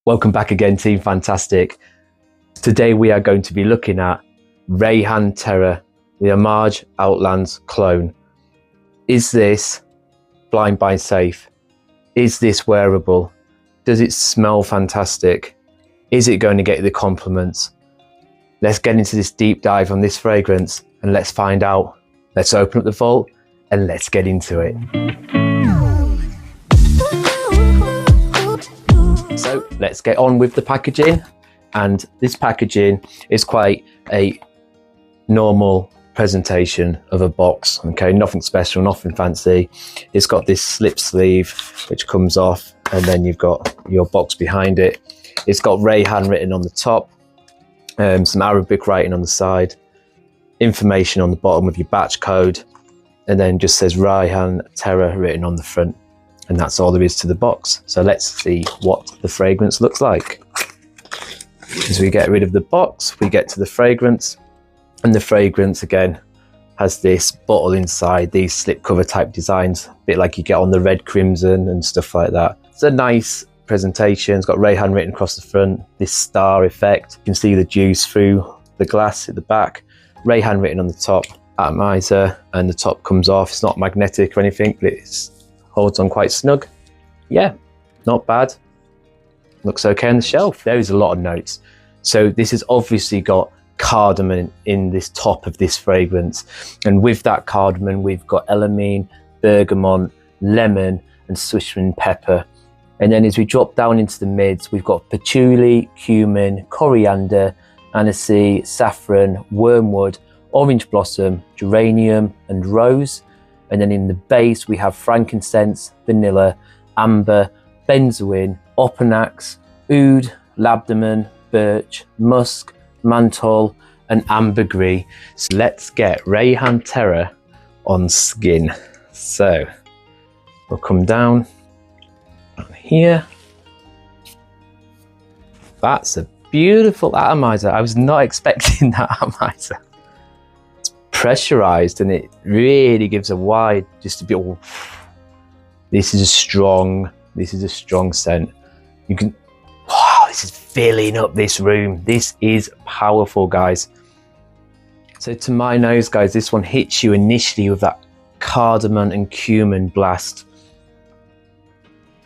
Welcome back again, Team Fantastic. Today we are going to be looking at Rayhaan Terra, the Amouage Outlands clone. Is this blind buy safe? Is this wearable? Does it smell fantastic? Is it going to get the compliments? Let's get into this deep dive on this fragrance and let's find out. Let's open up the vault and let's get into it. So let's get on with the packaging, and this packaging is quite a normal presentation of a box. Okay, nothing special, nothing fancy. It's got this slip sleeve which comes off, and then you've got your box behind it. It's got Rayhaan written on the top, some Arabic writing on the side, information on the bottom with your batch code, and then just says Rayhaan Terra written on the front. And that's all there is to the box. So let's see what the fragrance looks like. As we get rid of the box, we get to the fragrance. And the fragrance, again, has this bottle inside, these slipcover type designs, a bit like you get on the Red Crimson and stuff like that. It's a nice presentation. It's got Rayhaan written across the front, this star effect. You can see the juice through the glass at the back. Rayhaan written on the top, Atomiser, and the top comes off. It's not magnetic or anything, but it holds on quite snug. Yeah, not bad. Looks okay on the shelf. There is a lot of notes. So this has obviously got cardamom in this top of this fragrance. And with that cardamom, we've got elamine, bergamot, lemon, and Sichuan pepper. And then as we drop down into the mids, we've got patchouli, cumin, coriander, aniseed, saffron, wormwood, orange blossom, geranium, and rose. And then in the base, we have frankincense, vanilla, amber, benzoin, opanax, oud, labdamon, birch, musk, menthol, and ambergris. So let's get Rayhaan Terra on skin. So we'll come down here. That's a beautiful atomizer. I was not expecting that atomizer. Pressurized, and it really gives a wide, just a bit. Oh, this is a strong scent. You can, wow, this is filling up this room. This is powerful, guys. So to my nose, guys, this one hits you initially with that cardamom and cumin blast,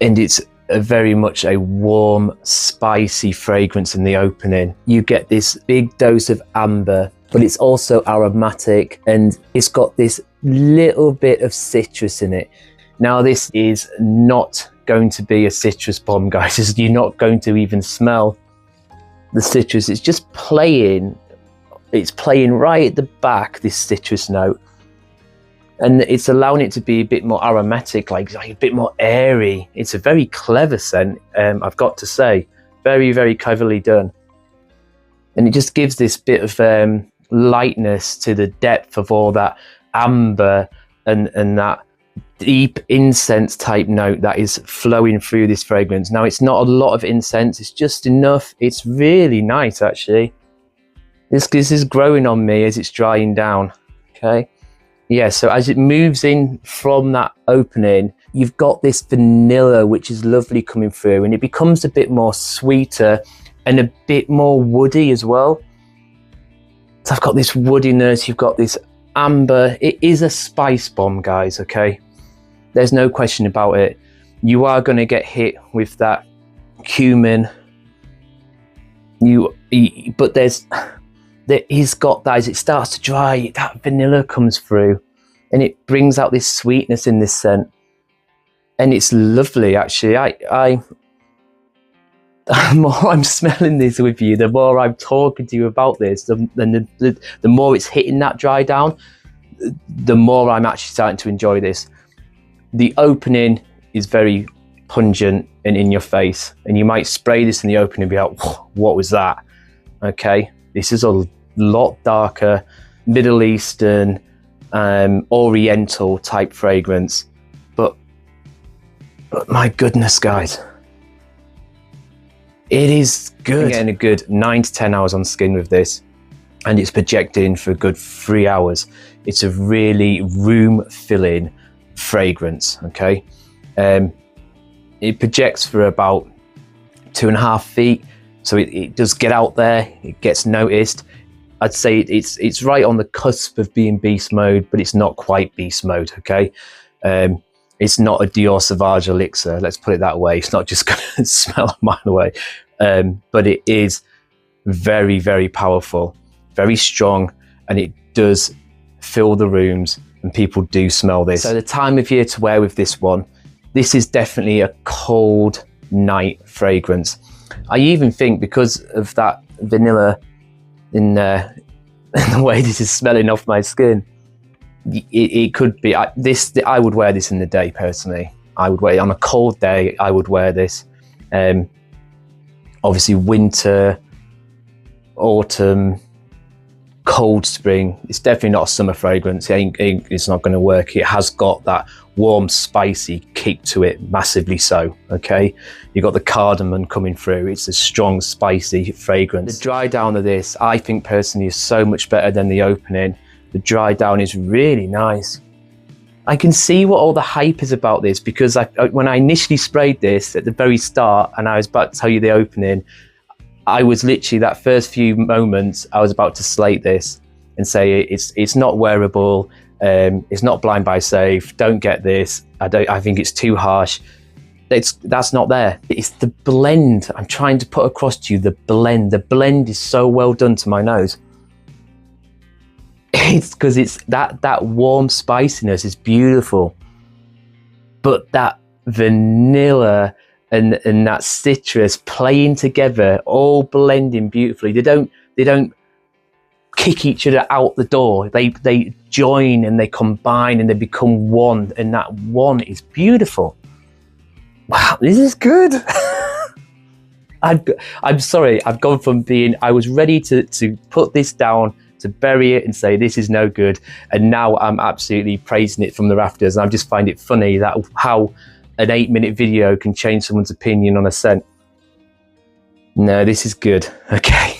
and it's very much a warm, spicy fragrance in the opening. You get this big dose of amber, but it's also aromatic, and it's got this little bit of citrus in it. Now, this is not going to be a citrus bomb, guys. You're not going to even smell the citrus. It's just playing. It's playing right at the back, this citrus note. And it's allowing it to be a bit more aromatic, like a bit more airy. It's a very clever scent, I've got to say. Very, very cleverly done. And it just gives this bit of lightness to the depth of all that amber and that deep incense type note that is flowing through this fragrance. Now, it's not a lot of incense, it's just enough. It's really nice, actually. This is growing on me as it's drying down. Okay, yeah, so as it moves in from that opening, you've got this vanilla which is lovely coming through, and it becomes a bit more sweeter and a bit more woody as well. So I've got this woodiness, you've got this amber. It is a spice bomb, guys, okay? There's no question about it. You are going to get hit with that cumin. But there is got that, as it starts to dry, that vanilla comes through and it brings out this sweetness in this scent. And it's lovely, actually. The more I'm smelling this with you, the more I'm talking to you about this, the more it's hitting that dry down, the more I'm actually starting to enjoy this. The opening is very pungent and in your face, and you might spray this in the opening and be like, what was that? Okay, this is a lot darker, Middle Eastern, Oriental type fragrance, but my goodness, guys. It is good. I'm getting a good 9 to 10 hours on skin with this, and it's projecting for a good 3 hours. It's a really room-filling fragrance, okay? It projects for about 2.5 feet. So it does get out there, it gets noticed. I'd say it's right on the cusp of being beast mode, but it's not quite beast mode, okay? It's not a Dior Sauvage elixir, let's put it that way. It's not just gonna smell a mile away. But it is very, very powerful, very strong, and it does fill the rooms, and people do smell this. So the time of year to wear with this one, this is definitely a cold night fragrance. I even think because of that vanilla in the way this is smelling off my skin, it could be, I would wear this in the day personally. I would wear it on a cold day, I would wear this. Obviously winter, autumn, cold spring, it's definitely not a summer fragrance. It's not going to work. It has got that warm, spicy kick to it, massively so, okay? You've got the cardamom coming through. It's a strong, spicy fragrance. The dry down of this, I think personally, is so much better than the opening. The dry down is really nice. I can see what all the hype is about this, because when I initially sprayed this at the very start and I was about to tell you the opening, I was literally, that first few moments, I was about to slate this and say it's not wearable, it's not blind buy safe, don't get this, I think it's too harsh. That's not there. It's the blend I'm trying to put across to you. The blend is so well done to my nose. It's because it's that warm spiciness is beautiful, but that vanilla and that citrus playing together, all blending beautifully. They don't kick each other out the door. They join and they combine and they become one, and that one is beautiful. Wow, this is good. I'm sorry, I've gone from being, I was ready to put this down, to bury it and say this is no good, and now I'm absolutely praising it from the rafters. And I just find it funny that how an 8-minute video can change someone's opinion on a scent. No, this is good. Okay.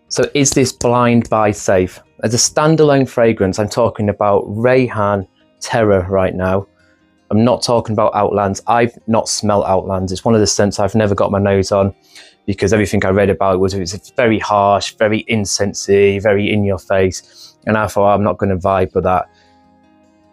So is this blind buy safe? As a standalone fragrance, I'm talking about Rayhaan Terra right now. I'm not talking about Outlands. I've not smelled Outlands. It's one of the scents I've never got my nose on, because everything I read about it was very harsh, very incensey, very in your face. And I thought, I'm not going to vibe with that.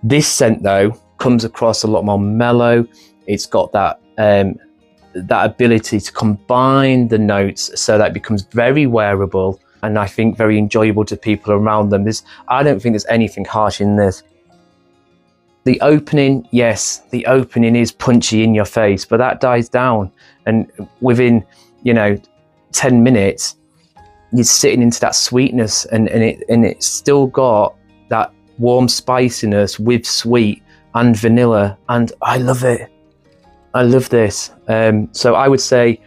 This scent though comes across a lot more mellow. It's got that that ability to combine the notes so that it becomes very wearable, and I think very enjoyable to people around them. I don't think there's anything harsh in this. The opening, yes, the opening is punchy in your face, but that dies down, and within 10 minutes you're sitting into that sweetness, and it's still got that warm spiciness with sweet and vanilla, and I love it. I love this. So I would say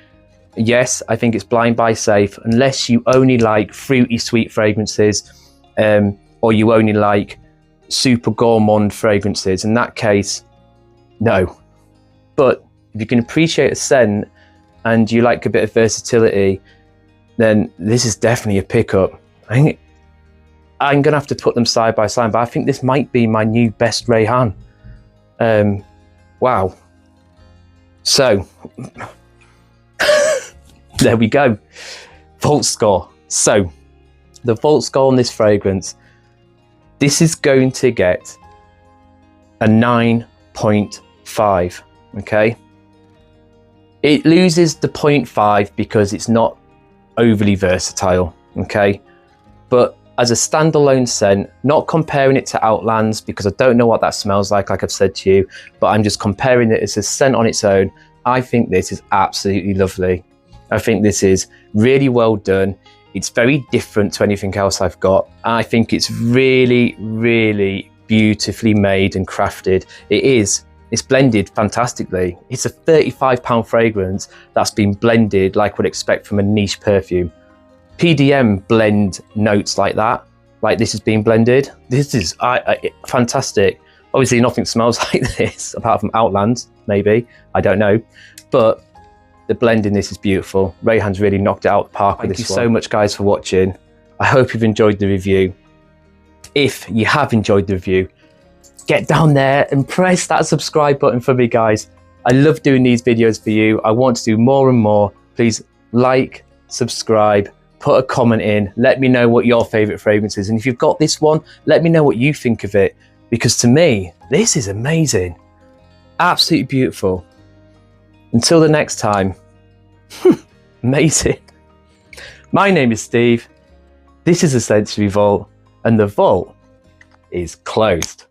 yes, I think it's blind buy safe, unless you only like fruity sweet fragrances, or you only like super gourmand fragrances. In that case, no. But if you can appreciate a scent and you like a bit of versatility, then this is definitely a pickup. I think I'm gonna have to put them side by side, but I think this might be my new best Rayhaan. Wow. So there we go. Vault score. So the vault score on this fragrance, this is going to get a 9.5. okay? It loses the 0.5 because it's not overly versatile, okay? But as a standalone scent, not comparing it to Outlands because I don't know what that smells like I've said to you, but I'm just comparing it as a scent on its own. I think this is absolutely lovely. I think this is really well done. It's very different to anything else I've got. I think it's really, really beautifully made and crafted. It's blended fantastically. It's a £35 fragrance that's been blended like we'd expect from a niche perfume. PDM blend notes like that, like this is being blended. This is fantastic. Obviously nothing smells like this apart from Outlands, maybe, I don't know. But the blend in this is beautiful. Rayhaan's really knocked it out of the park with this one. Thank you so much guys for watching. I hope you've enjoyed the review. If you have enjoyed the review, get down there and press that subscribe button for me guys. I love doing these videos for you. I want to do more and more. please like, subscribe, put a comment in, let me know what your favorite fragrance is. And if you've got this one, let me know what you think of it, because to me, this is amazing. Absolutely beautiful. Until the next time, amazing. My name is Steve. This is the Scentsory Vault, and the vault is closed.